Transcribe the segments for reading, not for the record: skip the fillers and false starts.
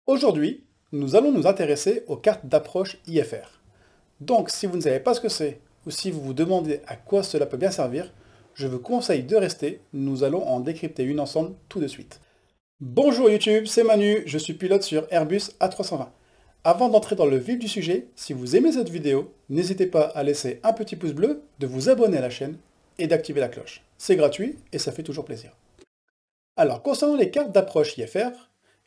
Aujourd'hui, nous allons nous intéresser aux cartes d'approche IFR. Donc, si vous ne savez pas ce que c'est, ou si vous vous demandez à quoi cela peut bien servir, je vous conseille de rester, nous allons en décrypter une ensemble tout de suite. Bonjour YouTube, c'est Manu, je suis pilote sur Airbus A320. Avant d'entrer dans le vif du sujet, si vous aimez cette vidéo, n'hésitez pas à laisser un petit pouce bleu, de vous abonner à la chaîne et d'activer la cloche. C'est gratuit et ça fait toujours plaisir. Alors, concernant les cartes d'approche IFR,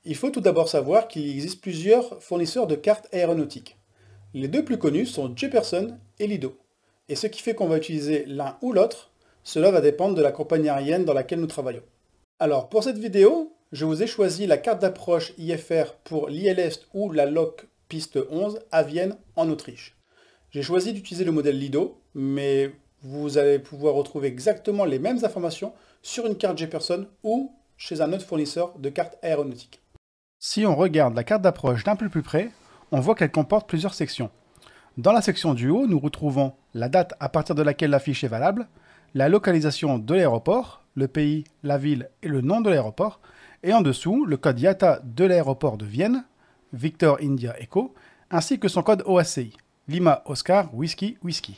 il faut tout d'abord savoir qu'il existe plusieurs fournisseurs de cartes aéronautiques. Les deux plus connus sont Jeppesen et Lido. Et ce qui fait qu'on va utiliser l'un ou l'autre, cela va dépendre de la compagnie aérienne dans laquelle nous travaillons. Alors, pour cette vidéo, je vous ai choisi la carte d'approche IFR pour l'ILS ou la LOC piste 11 à Vienne, en Autriche. J'ai choisi d'utiliser le modèle Lido, mais vous allez pouvoir retrouver exactement les mêmes informations sur une carte Jeppesen ou chez un autre fournisseur de cartes aéronautiques. Si on regarde la carte d'approche d'un peu plus près, on voit qu'elle comporte plusieurs sections. Dans la section du haut, nous retrouvons la date à partir de laquelle la fiche est valable, la localisation de l'aéroport, le pays, la ville et le nom de l'aéroport, et en dessous, le code IATA de l'aéroport de Vienne, Victor India Echo, ainsi que son code OACI, Lima Oscar Whiskey Whiskey.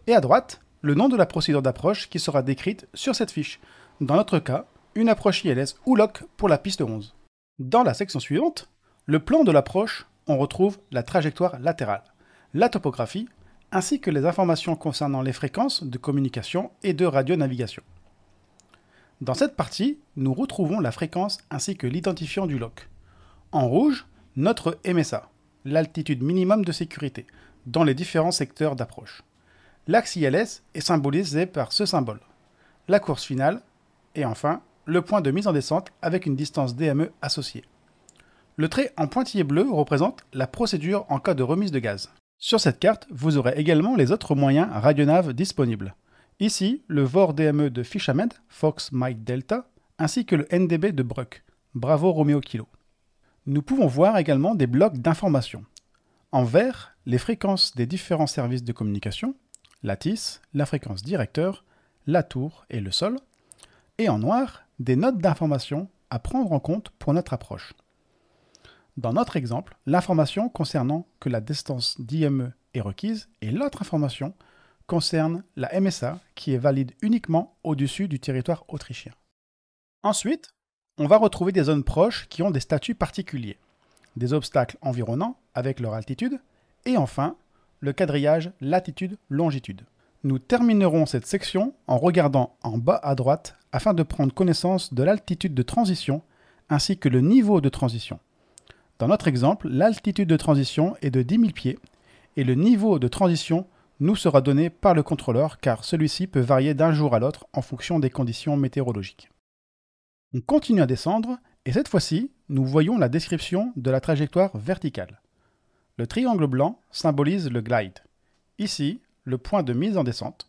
Et à droite, le nom de la procédure d'approche qui sera décrite sur cette fiche. Dans notre cas, une approche ILS ou LOC pour la piste 11. Dans la section suivante, le plan de l'approche, on retrouve la trajectoire latérale, la topographie, ainsi que les informations concernant les fréquences de communication et de radionavigation. Dans cette partie, nous retrouvons la fréquence ainsi que l'identifiant du LOC. En rouge, notre MSA, l'altitude minimum de sécurité, dans les différents secteurs d'approche. L'axe ILS est symbolisé par ce symbole. La course finale, et enfin, le point de mise en descente avec une distance DME associée. Le trait en pointillé bleu représente la procédure en cas de remise de gaz. Sur cette carte, vous aurez également les autres moyens radionav disponibles. Ici, le VOR DME de Fishamed, Fox Mike Delta, ainsi que le NDB de Bruck, Bravo Romeo Kilo. Nous pouvons voir également des blocs d'informations. En vert, les fréquences des différents services de communication, la TIS, la fréquence directeur, la tour et le sol, et en noir, des notes d'information à prendre en compte pour notre approche. Dans notre exemple, l'information concernant que la distance d'IME est requise et l'autre information concerne la MSA qui est valide uniquement au-dessus du territoire autrichien. Ensuite, on va retrouver des zones proches qui ont des statuts particuliers, des obstacles environnants avec leur altitude et enfin le quadrillage latitude-longitude. Nous terminerons cette section en regardant en bas à droite afin de prendre connaissance de l'altitude de transition ainsi que le niveau de transition. Dans notre exemple, l'altitude de transition est de 10 000 pieds et le niveau de transition nous sera donné par le contrôleur car celui-ci peut varier d'un jour à l'autre en fonction des conditions météorologiques. On continue à descendre et cette fois-ci, nous voyons la description de la trajectoire verticale. Le triangle blanc symbolise le glide. Ici, le point de mise en descente.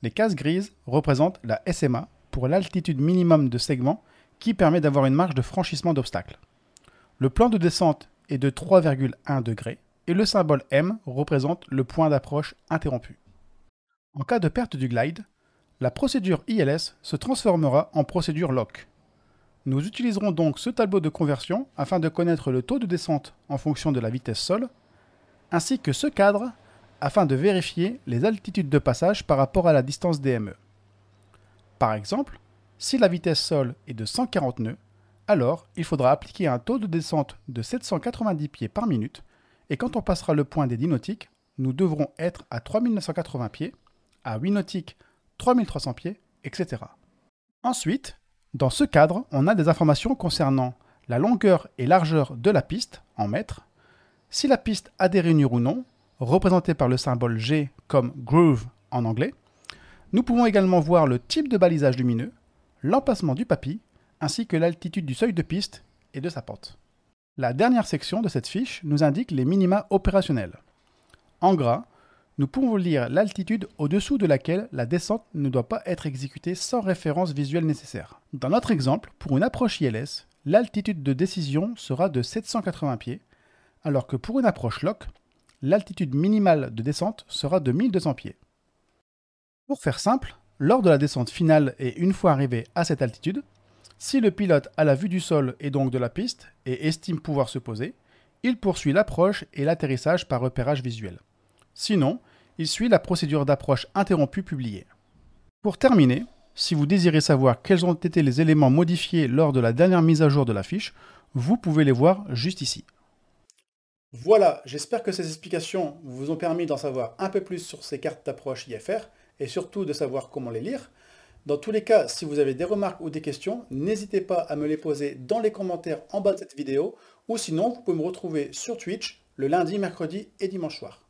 Les cases grises représentent la SMA pour l'altitude minimum de segment qui permet d'avoir une marge de franchissement d'obstacles. Le plan de descente est de 3,1 degrés et le symbole M représente le point d'approche interrompu. En cas de perte du glide, la procédure ILS se transformera en procédure LOC. Nous utiliserons donc ce tableau de conversion afin de connaître le taux de descente en fonction de la vitesse sol, ainsi que ce cadre afin de vérifier les altitudes de passage par rapport à la distance DME. Par exemple, si la vitesse sol est de 140 nœuds, alors il faudra appliquer un taux de descente de 790 pieds par minute, et quand on passera le point des 10 nautiques, nous devrons être à 3980 pieds, à 8 nautiques 3300 pieds, etc. Ensuite, dans ce cadre, on a des informations concernant la longueur et largeur de la piste en mètres, si la piste a des rainures ou non, représentée par le symbole G comme groove en anglais. Nous pouvons également voir le type de balisage lumineux, l'emplacement du papy, ainsi que l'altitude du seuil de piste et de sa pente. La dernière section de cette fiche nous indique les minima opérationnels. En gras, nous pouvons lire l'altitude au-dessous de laquelle la descente ne doit pas être exécutée sans référence visuelle nécessaire. Dans notre exemple, pour une approche ILS, l'altitude de décision sera de 780 pieds, alors que pour une approche LOC, l'altitude minimale de descente sera de 1200 pieds. Pour faire simple, lors de la descente finale et une fois arrivé à cette altitude, Si le pilote a la vue du sol et donc de la piste et estime pouvoir se poser, il poursuit l'approche et l'atterrissage par repérage visuel. Sinon, il suit la procédure d'approche interrompue publiée. Pour terminer, si vous désirez savoir quels ont été les éléments modifiés lors de la dernière mise à jour de la fiche, vous pouvez les voir juste ici. Voilà, j'espère que ces explications vous ont permis d'en savoir un peu plus sur ces cartes d'approche IFR et surtout de savoir comment les lire. Dans tous les cas, si vous avez des remarques ou des questions, n'hésitez pas à me les poser dans les commentaires en bas de cette vidéo ou sinon vous pouvez me retrouver sur Twitch le lundi, mercredi et dimanche soir.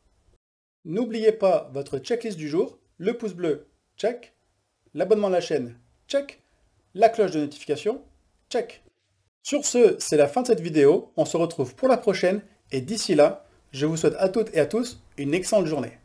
N'oubliez pas votre checklist du jour, le pouce bleu, check, l'abonnement à la chaîne, check, la cloche de notification, check. Sur ce, c'est la fin de cette vidéo, on se retrouve pour la prochaine et d'ici là, je vous souhaite à toutes et à tous une excellente journée.